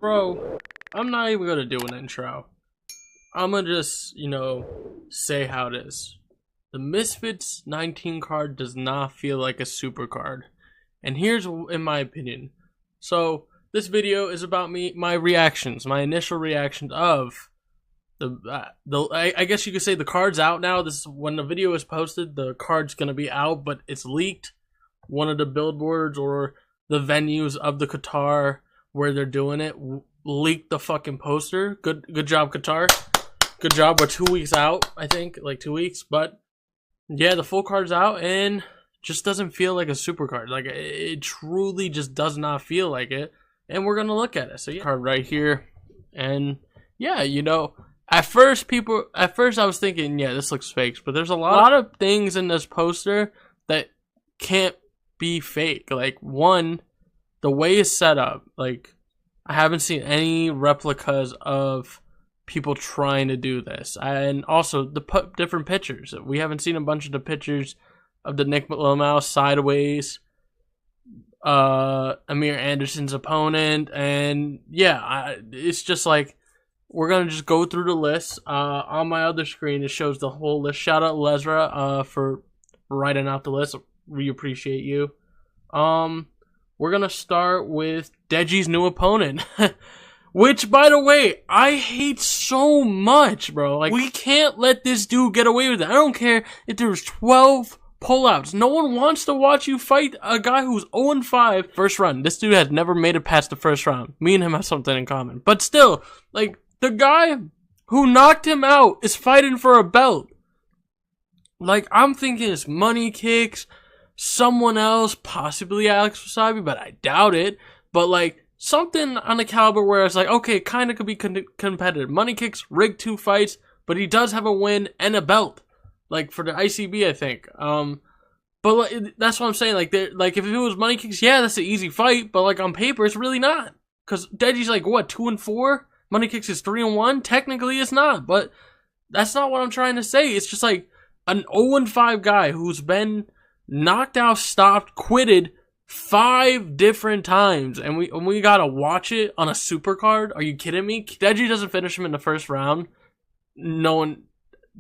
Bro, I'm not even gonna do an intro. I'm gonna just, say how it is. The Misfits 19 card does not feel like a super card. And here's in my opinion. So, this video is about my reactions, my initial reactions of I guess you could say the card's out now. This is when the video is posted, the card's gonna be out, but it's leaked. One of the billboards or the venues of the QATAR where they're doing it leaked the fucking poster. Good job, QATAR. Good job. We're 2 weeks out, I think, like 2 weeks. But yeah, the full card's out and just doesn't feel like a super card. Like it truly just does not feel like it. And we're gonna look at it. So yeah, card right here, and yeah, at first I was thinking, yeah, this looks fake, but there's a lot of things in this poster that can't be fake. Like, one, the way it's set up, like, I haven't seen any replicas of people trying to do this. And also the different pictures, we haven't seen a bunch of the pictures of the Nick Lomouse sideways, Amir Anderson's opponent, and yeah, it's just like, we're gonna just go through the list. On my other screen, it shows the whole list. Shout out Lesra for writing out the list. We appreciate you. We're gonna start with Deji's new opponent, which, by the way, I hate so much, bro. Like, we can't let this dude get away with it. I don't care if there's 12 pullouts. No one wants to watch you fight a guy who's 0-5 first round. This dude has never made it past the first round. Me and him have something in common. But still, like, the guy who knocked him out is fighting for a belt. Like, I'm thinking it's Money Kicks, someone else, possibly Alex Wasabi, but I doubt it. But, like, something on the caliber where it's like, okay, it kind of could be competitive. Money Kicks rigged 2 fights, but he does have a win and a belt, like, for the ICB, I think. But like, that's what I'm saying. Like, if it was Money Kicks, yeah, that's an easy fight. But, like, on paper, it's really not. Because Deji's like, what, 2-4? Money Kicks is 3-1. Technically, it's not. But that's not what I'm trying to say. It's just like an 0-5 guy who's been knocked out, stopped, quitted 5 different times, and we gotta watch it on a super card. Are you kidding me? Deji doesn't finish him in the first round, knowing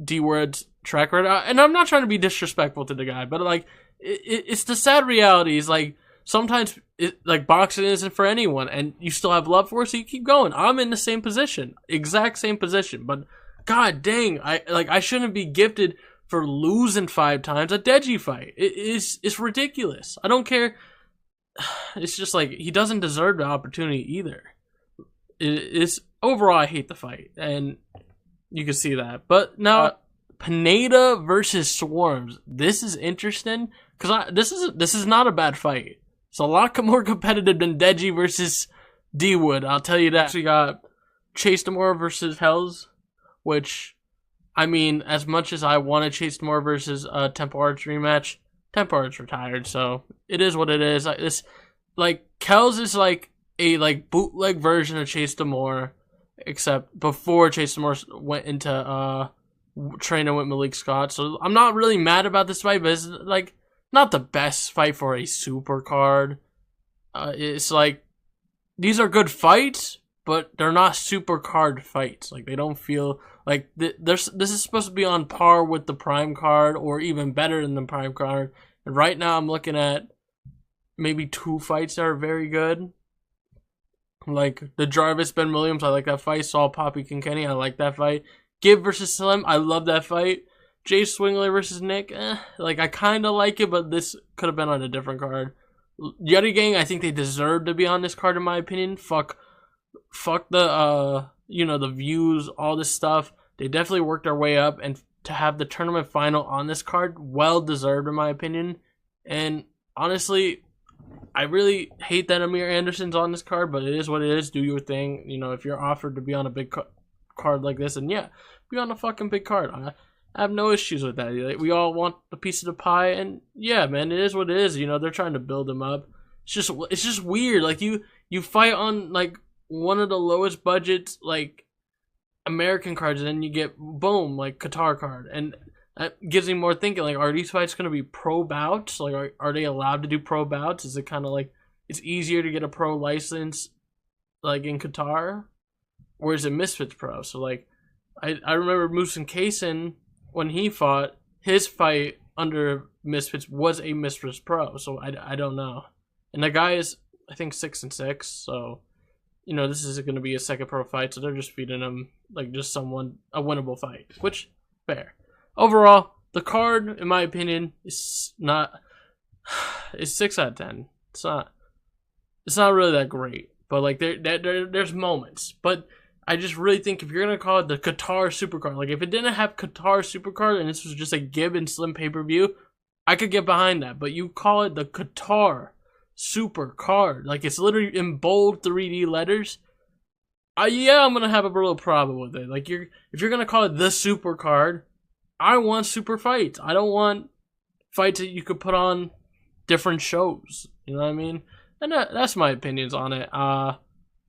D-Word's track record. And I'm not trying to be disrespectful to the guy, but like, it's the sad reality. Is like, sometimes like, boxing isn't for anyone, and you still have love for it, so you keep going. I'm in the same position, exact same position, but god dang, I shouldn't be gifted for losing 5 times a Deji fight. It's ridiculous. I don't care. It's just like, he doesn't deserve the opportunity either. It's overall, I hate the fight, and you can see that. But now, Pineda versus Swarms. This is interesting because this is not a bad fight. It's a lot more competitive than Deji versus D-Wood, I'll tell you that. So we got Chase Demore versus Hells, which, I mean, as much as I want to Chase Demore versus Temple Arts rematch, Temple Arts retired, so it is what it is. It's like, Kells is like a bootleg version of Chase Demore, except before Chase Demore went into training with Malik Scott. So I'm not really mad about this fight, but it's like not the best fight for a super card. It's like, these are good fights, but they're not super card fights. Like, they don't feel like this is supposed to be on par with the prime card, or even better than the prime card. And right now I'm looking at maybe 2 fights that are very good. Like the Jarvis Ben Williams, I like that fight. Saul Poppy Kinkenny, I like that fight. Gibb versus Slim, I love that fight. Jay Swingler versus Nick, like, I kind of like it, but this could have been on a different card. Yeti Gang, I think they deserve to be on this card, in my opinion. Fuck the the views, all this stuff. They definitely worked their way up, and to have the tournament final on this card, well deserved, in my opinion. And honestly, I really hate that Amir Anderson's on this card, but it is what it is. Do your thing. If you're offered to be on a big card like this, and yeah, be on a fucking big card. I have no issues with that. Like, we all want a piece of the pie, and yeah, man, it is what it is. They're trying to build him up. It's just weird. Like, you fight on like one of the lowest budgets, like, American cards, and then you get, boom, like, QATAR card, and that gives me more thinking. Like, are these fights going to be pro bouts? Like, are they allowed to do pro bouts? Is it kind of like, it's easier to get a pro license like in Qatar, or is it Misfits Pro? So like, I remember Moose and Kaysen when he fought, his fight under Misfits was a Misfits Pro. So I don't know. And the guy is, I think, 6-6. So, you know, this is going to be a second pro fight. So they're just feeding him like just a winnable fight, which fair. Overall, the card, in my opinion, is not. It's 6 out of 10. It's not really that great. But like there's moments. But I just really think if you're gonna call it the QATAR Supercard, like if it didn't have QATAR Supercard and this was just a Gib and Slim pay-per-view, I could get behind that. But you call it the QATAR Supercard, like it's literally in bold 3D letters. Yeah, I'm gonna have a little problem with it. Like if you're gonna call it the Supercard, I want super fights. I don't want fights that you could put on different shows. You know what I mean? And that's my opinions on it.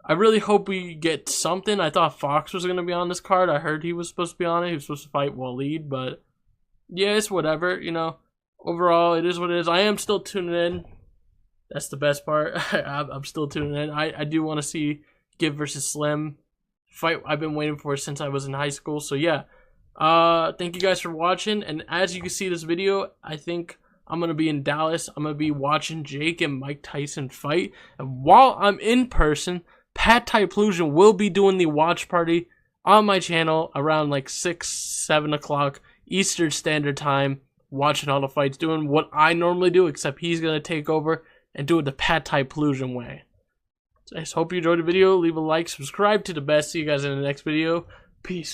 I really hope we get something. I thought Fox was going to be on this card. I heard he was supposed to be on it. He was supposed to fight Waleed, but yeah, it's whatever, you know. Overall, it is what it is. I am still tuning in. That's the best part. I'm still tuning in. I do want to see Gib versus Slim fight I've been waiting for since I was in high school. So yeah, thank you guys for watching. And as you can see this video, I think I'm going to be in Dallas. I'm going to be watching Jake and Mike Tyson fight. And while I'm in person, Pat Typlusion will be doing the watch party on my channel around like 6-7 o'clock Eastern Standard Time, watching all the fights, doing what I normally do, except he's going to take over and do it the Pat Typlusion way. So I just hope you enjoyed the video. Leave a like, subscribe to the best. See you guys in the next video. Peace.